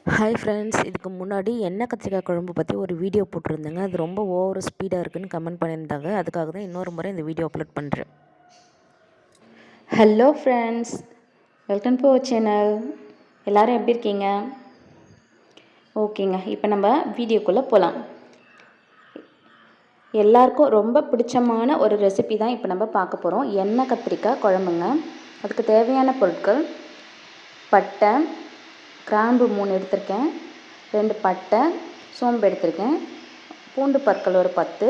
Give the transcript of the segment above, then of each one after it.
Hi friends, இதுக்கு முன்னாடி எண்ணெய் கத்திரிக்காய் குழம்பு பற்றி ஒரு வீடியோ போட்டிருந்தேங்க. அது ரொம்ப ஓவர் ஸ்பீடாக இருக்குதுன்னு கமெண்ட் பண்ணியிருந்தாங்க. அதுக்காக தான் இன்னொரு முறை இந்த வீடியோ அப்லோட் பண்ணுறேன். Hello friends, welcome to our channel. எல்லோரும் எப்படி இருக்கீங்க? ஓகேங்க, இப்போ நம்ம வீடியோக்குள்ளே போகலாம். எல்லாருக்கும் ரொம்ப பிடிச்சமான ஒரு ரெசிபி தான் இப்போ நம்ம பார்க்க போகிறோம். எண்ணெய் கத்திரிக்காய் குழம்புங்க. அதுக்கு தேவையான பொருட்கள்: பட்டை, கிராம்பு 3 எடுத்திருக்கேன், 2 பட்டை, சோம்பு எடுத்திருக்கேன், பூண்டு பற்கள் ஒரு 10,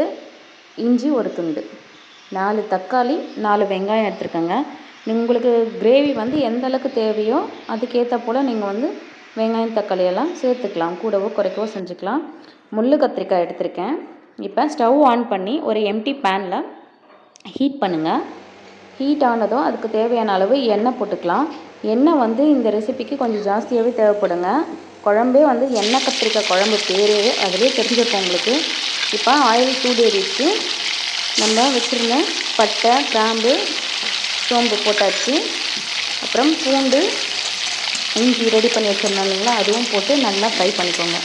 இஞ்சி ஒரு துண்டு, 4 தக்காளி, 4 வெங்காயம் எடுத்துருக்கேங்க. உங்களுக்கு கிரேவி எந்த அளவுக்கு தேவையோ அதுக்கேற்ற போல் நீங்கள் வெங்காயம் தக்காளி எல்லாம் சேர்த்துக்கலாம், கூடவோ குறைக்கவோ செஞ்சுக்கலாம். முள்ளு கத்திரிக்காய் எடுத்திருக்கேன். இப்போ ஸ்டவ் ஆன் பண்ணி ஒரு எம்டி பேனில் ஹீட் பண்ணுங்கள். ஹீட் ஆனதும் அதுக்கு தேவையான அளவு எண்ணெய் போட்டுக்கலாம். எண்ணெய் இந்த ரெசிபிக்கு கொஞ்சம் ஜாஸ்தியாகவே தேவைப்படுங்க. குழம்பே எண்ணெய் கத்திரிக்காய் குழம்பு பேரே அதிலே தெரிஞ்சிருக்கும் உங்களுக்கு. இப்போ ஆயில் சூடேறிச்சு. நம்ம வச்சுருந்த பட்டை, கிராம்பு, சோம்பு போட்டாச்சு. அப்புறம் பூண்டு, இஞ்சி ரெடி பண்ணி வச்சுருந்தோம் இல்லைங்களா, அதுவும் போட்டு நல்லா ஃப்ரை பண்ணிக்கோங்க.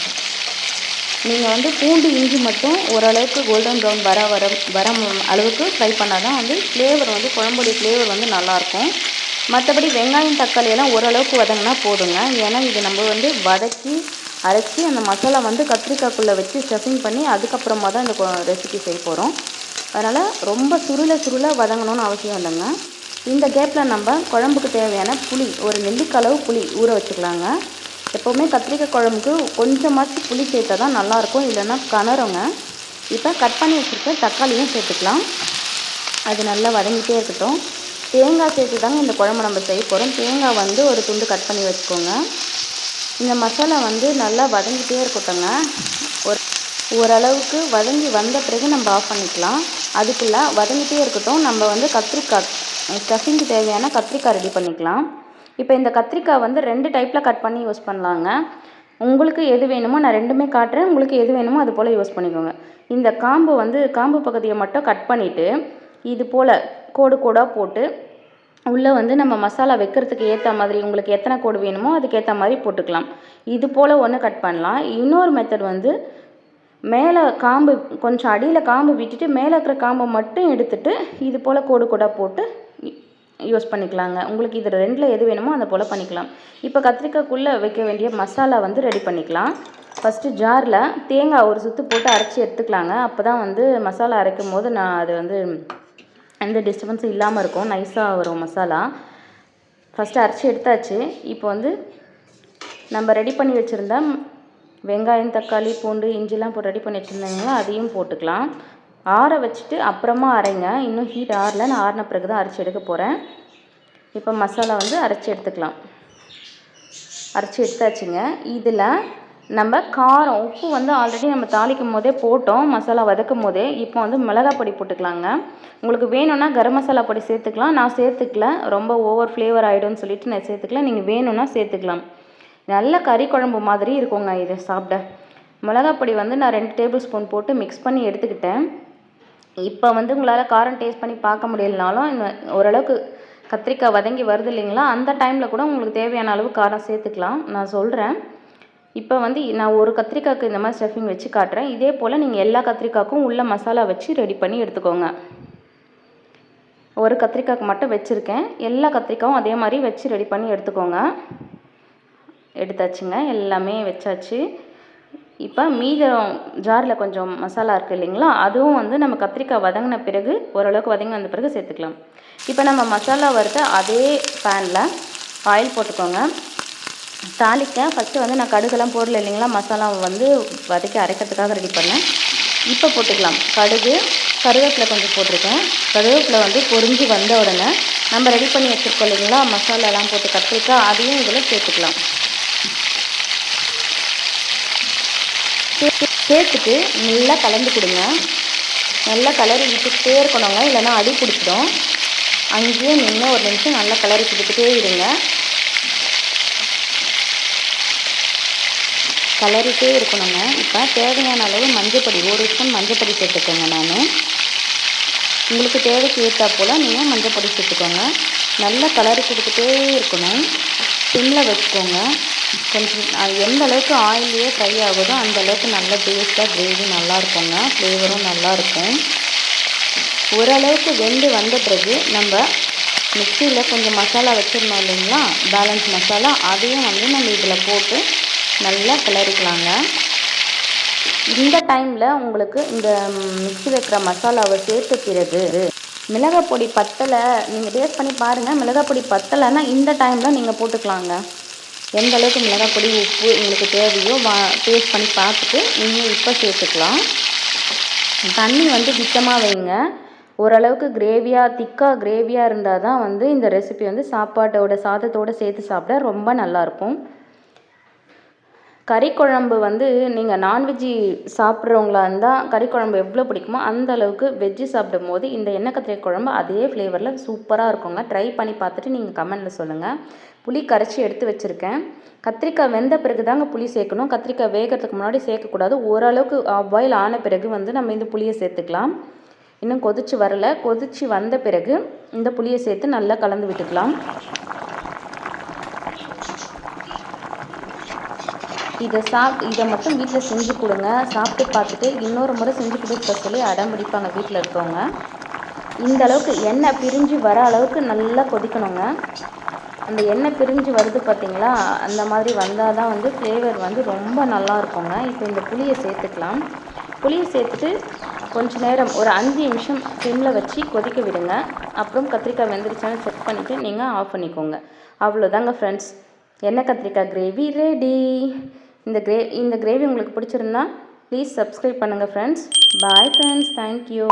நீங்கள் பூண்டு இஞ்சி மட்டும் ஓரளவுக்கு கோல்டன் ப்ரௌன் வர அளவுக்கு ஃப்ரை பண்ணால் தான் ஃப்ளேவர் குழம்புடைய ஃப்ளேவர் நல்லாயிருக்கும். மற்றபடி வெங்காயம் தக்காளி எல்லாம் ஓரளவுக்கு வதங்கினா போதுங்க. ஏன்னா இது நம்ம வதக்கி அரைச்சி அந்த மசாலா கத்திரிக்காய்க்குள்ளே வச்சு ஸ்டஃபிங் பண்ணி அதுக்கப்புறமா தான் இந்த ரெசிபி செய்ய போகிறோம். அதனால் ரொம்ப சுருள வதங்கணும்னு அவசியம் இல்லைங்க. இந்த கேப்பில் நம்ம குழம்புக்கு தேவையான புளி, ஒரு நெல்லிக்களவு புளி ஊற வச்சுக்கலாங்க. எப்போவுமே கத்திரிக்காய் குழம்புக்கு கொஞ்சமாச்சும் புளி சேர்த்தா தான் நல்லாயிருக்கும், இல்லைன்னா கணருங்க. இப்போ கட் பண்ணி வச்சுருக்க தக்காளியும் சேர்த்துக்கலாம். அது நல்லா வதங்கிட்டே இருக்கட்டும். தேங்காய் சேர்த்து தாங்க இந்த குழம்பு நம்ம செய்ய போகிறோம். தேங்காய் ஒரு துண்டு கட் பண்ணி வச்சுக்கோங்க. இந்த மசாலா நல்லா வதங்கிட்டே இருக்கட்டும்ங்க. ஓரளவுக்கு வதங்கி வந்த பிறகு நம்ம ஆஃப் பண்ணிக்கலாம். அதுக்குள்ளே வதங்கிட்டே இருக்கட்டும். நம்ம கத்திரிக்காய் ஸ்டஃபிங்க்கு தேவையான கத்திரிக்காய் ரெடி பண்ணிக்கலாம். இப்போ இந்த கத்திரிக்காய் 2 டைப்பில் கட் பண்ணி யூஸ் பண்ணலாங்க. உங்களுக்கு எது வேணுமோ நான் ரெண்டுமே காட்டுறேன். உங்களுக்கு எது வேணுமோ அது போல் யூஸ் பண்ணிக்கோங்க. இந்த காம்பு பகுதியை மட்டும் கட் பண்ணிவிட்டு இது போல் கோடு கோடாக போட்டு உள்ளே நம்ம மசாலா வைக்கிறதுக்கு ஏற்ற மாதிரி உங்களுக்கு எத்தனை கோடு வேணுமோ அதுக்கேற்ற மாதிரி போட்டுக்கலாம். இது போல் ஒன்று கட் பண்ணலாம். இன்னொரு மெத்தட் மேலே காம்பு கொஞ்சம் அடியில் காம்பு விட்டுட்டு மேலே இருக்கிற காம்பை மட்டும் எடுத்துகிட்டு இது போல் கோடு கோடாக போட்டு யூஸ் பண்ணிக்கலாங்க. உங்களுக்கு இது 2ல் எது வேணுமோ அதை போல் பண்ணிக்கலாம். இப்போ கத்திரிக்காய்க்குள்ளே வைக்க வேண்டிய மசாலா ரெடி பண்ணிக்கலாம். ஃபஸ்ட்டு ஜாரில் தேங்காய் ஒரு சுற்று போட்டு அரைச்சி எடுத்துக்கலாங்க. அப்போ தான் மசாலா அரைக்கும் போது அது எந்த டிஸ்டர்பன்ஸும் இல்லாமல் இருக்கும், நைஸாக வரும் மசாலா. ஃபஸ்ட்டு அரைச்சி எடுத்தாச்சு. இப்போ நம்ம ரெடி பண்ணி வச்சுருந்த வெங்காயம், தக்காளி, பூண்டு, இஞ்சிலாம் போட்டு ரெடி பண்ணி வச்சுருந்தாங்களோ அதையும் போட்டுக்கலாம். ஆற வச்சுட்டு அப்புறமா அரைங்க. இன்னும் ஹீட் ஆறல, நான் ஆறின பிறகு தான் அரைச்சி எடுக்க போகிறேன். இப்போ மசாலா அரைச்சி எடுத்துக்கலாம். அரைச்சி எடுத்தாச்சுங்க. இதில் நம்ம காரம், உப்பு ஆல்ரெடி நம்ம தாளிக்கும் போதே போட்டோம், மசாலா வதக்கும் போதே. இப்போ மிளகாய் பொடி போட்டுக்கலாங்க. உங்களுக்கு வேணும்னா கரம் மசாலா பொடி சேர்த்துக்கலாம். நான் சேர்த்துக்கல, ரொம்ப ஓவர் ஃப்ளேவர் ஆகிடும்னு சொல்லிட்டு நான் சேர்த்துக்கல. நீங்கள் வேணும்னா சேர்த்துக்கலாம். நல்ல கறி குழம்பு மாதிரி இருக்குங்க இது சாப்பிட. மிளகாய் பொடி நான் 2 டேபிள் ஸ்பூன் போட்டு மிக்ஸ் பண்ணி எடுத்துக்கிட்டேன். இப்போ உங்களால் காரம் டேஸ்ட் பண்ணி பார்க்க முடியலனாலும் இந்த ஓரளவுக்கு கத்திரிக்காய் வதங்கி வருது இல்லைங்களா, அந்த டைமில் கூட உங்களுக்கு தேவையான அளவு காரம் சேர்த்துக்கலாம். நான் சொல்கிறேன். இப்போ நான் ஒரு கத்திரிக்காய்க்கு இந்த மாதிரி ஸ்டஃபிங் வச்சு காட்டுறேன். இதே போல் நீங்கள் எல்லா கத்திரிக்காய்க்கும் உள்ள மசாலா வச்சு ரெடி பண்ணி எடுத்துக்கோங்க. ஒரு கத்திரிக்காய்க்கு மட்டும் வச்சுருக்கேன். எல்லா கத்திரிக்காயும் அதே மாதிரி வச்சு ரெடி பண்ணி எடுத்துக்கோங்க. எடுத்தாச்சுங்க, எல்லாமே வச்சாச்சு. இப்போ மீதம் ஜாரில் கொஞ்சம் மசாலா இருக்குது இல்லைங்களா, அதுவும் நம்ம கத்திரிக்காய் வதங்கின பிறகு ஓரளவுக்கு வதங்கி வந்த பிறகு சேர்த்துக்கலாம். இப்போ நம்ம மசாலா வறுத்த அதே பேனில் ஆயில் போட்டுக்கோங்க. தாளிக்க ஃபஸ்ட்டு நான் கடுகெல்லாம் போடல இல்லைங்களா, மசாலா வதக்கி அரைக்கிறதுக்காக ரெடி பண்ணேன். இப்போ போட்டுக்கலாம். கடுகு, கருவேப்பிலை கொஞ்சம் போட்டிருக்கேன். கருவேப்பிலை பொரிஞ்சு வந்த உடனே நம்ம ரெடி பண்ணி வச்சுருக்கோம் இல்லைங்களா, மசாலாலாம் போட்டு கத்திரிக்காய், அதையும் இதில் சேர்த்துக்கலாம். சேர்த்துட்டு நல்லா கலந்து கொடுங்க. நல்லா கலரி விட்டுக்கிட்டே இருக்கணுங்க, இல்லைன்னா அடி பிடிச்சிடும். அங்கேயே நின்று ஒரு நிமிஷம் நல்லா கலரி கொடுத்துட்டே இருங்க. கலரிட்டே இருக்கணுங்க. இப்போ தேவையான அளவு மஞ்சப்பொடி, 1 ஸ்பூன் மஞ்சப்பொடி சேர்த்துக்கோங்க. நான் உங்களுக்கு தேவைக்கு ஏற்றா போல் நீங்கள் மஞ்சப்பொடி சேர்த்துக்கோங்க. நல்லா கலரி கொடுத்துட்டே இருக்கணும். சிம்மில் வச்சுக்கோங்க. கொஞ்சம் எந்த அளவுக்கு ஆயிலே ஃப்ரை ஆகுதோ அந்த அளவுக்கு நல்ல டேஸ்ட்டாக கிரேவி நல்லாயிருக்குங்க. ஃப்ளேவரும் நல்லாயிருக்கும். ஓரளவுக்கு வெந்து வந்த பிறகு நம்ம மிக்சியில் கொஞ்சம் மசாலா வச்சுருந்தோம் இல்லைங்களா, பேலன்ஸ் மசாலா, அதையும் வந்து நம்ம இதில் போட்டு நல்லா கிளறிக்கலாங்க. இந்த டைமில் உங்களுக்கு இந்த மிக்சியில் இருக்கிற மசாலாவை சேர்த்த பிறகு மிளகாய் பொடி பத்தலை, நீங்கள் டேஸ்ட் பண்ணி பாருங்கள். மிளகாய் பொடி பத்தலைன்னா இந்த டைமில் நீங்கள் போட்டுக்கலாங்க. எந்த அளவுக்கு மிளகாய் பொடி உப்பு உங்களுக்கு தேவையோ டேஸ்ட் பண்ணி பார்த்துட்டு நீங்கள் இப்போ சேர்த்துக்கலாம். தண்ணி வந்து திட்டமாக வைங்க. ஓரளவுக்கு திக்காக கிரேவியாக இருந்தால் தான் வந்து இந்த ரெசிபி வந்து சாதத்தோடு சேர்த்து சாப்பிட ரொம்ப நல்லாயிருக்கும். கறி குழம்பு வந்து நீங்கள் நான்வெஜ்ஜி சாப்பிட்றவங்களா இருந்தால் கறி குழம்பு எவ்வளோ பிடிக்குமோ அந்த அளவுக்கு வெஜ்ஜு சாப்பிடும் போது இந்த எண்ணெய் கத்திரிக்காய் குழம்பு அதே ஃப்ளேவரில் சூப்பராக இருக்குங்க. ட்ரை பண்ணி பார்த்துட்டு நீங்கள் கமெண்டில் சொல்லுங்கள். புளி கரைச்சி எடுத்து வச்சுருக்கேன். கத்திரிக்காய் வெந்த பிறகு தாங்க புளி சேர்க்கணும். கத்திரிக்காய் வேகிறதுக்கு முன்னாடி சேர்க்கக்கூடாது. ஓரளவுக்கு பாயில் ஆன பிறகு வந்து நம்ம இந்த புளியை சேர்த்துக்கலாம். இன்னும் கொதிச்சு வந்த பிறகு இந்த புளியை சேர்த்து நல்லா கலந்து விட்டுக்கலாம். இதை மட்டும் வீட்டில் செஞ்சு கொடுங்க. சாப்பிட்டு பார்த்துட்டு இன்னொரு முறை செஞ்சு கொடுக்க சொல்லி அடம் பிடிப்பாங்க வீட்டில் இருக்கவங்க. இந்த அளவுக்கு எண்ணெய் பிரிஞ்சு வர அளவுக்கு நல்லா கொதிக்கணுங்க. அந்த எண்ணெய் பிரிஞ்சு வருது பார்த்தீங்களா, அந்த மாதிரி வந்தால் தான் வந்து ஃப்ளேவர் வந்து ரொம்ப நல்லா இருக்குங்க. இப்போ இந்த புளியை சேர்த்துக்கலாம். புளியை சேர்த்துட்டு கொஞ்சம் நேரம் ஒரு 5 நிமிஷம் சிம்மில் வச்சு கொதிக்க விடுங்க. அப்புறம் கத்திரிக்காய் வெந்துருச்சான்னு செக் பண்ணிவிட்டு நீங்கள் ஆஃப் பண்ணிக்கோங்க. அவ்வளோதாங்க ஃப்ரெண்ட்ஸ், எண்ணெய் கத்திரிக்காய் கிரேவி ரெடி. இந்த கிரேவி உங்களுக்கு பிடிச்சிருந்தா ப்ளீஸ் சப்ஸ்கிரைப் பண்ணுங்கள் ஃப்ரெண்ட்ஸ். Bye friends, thank you.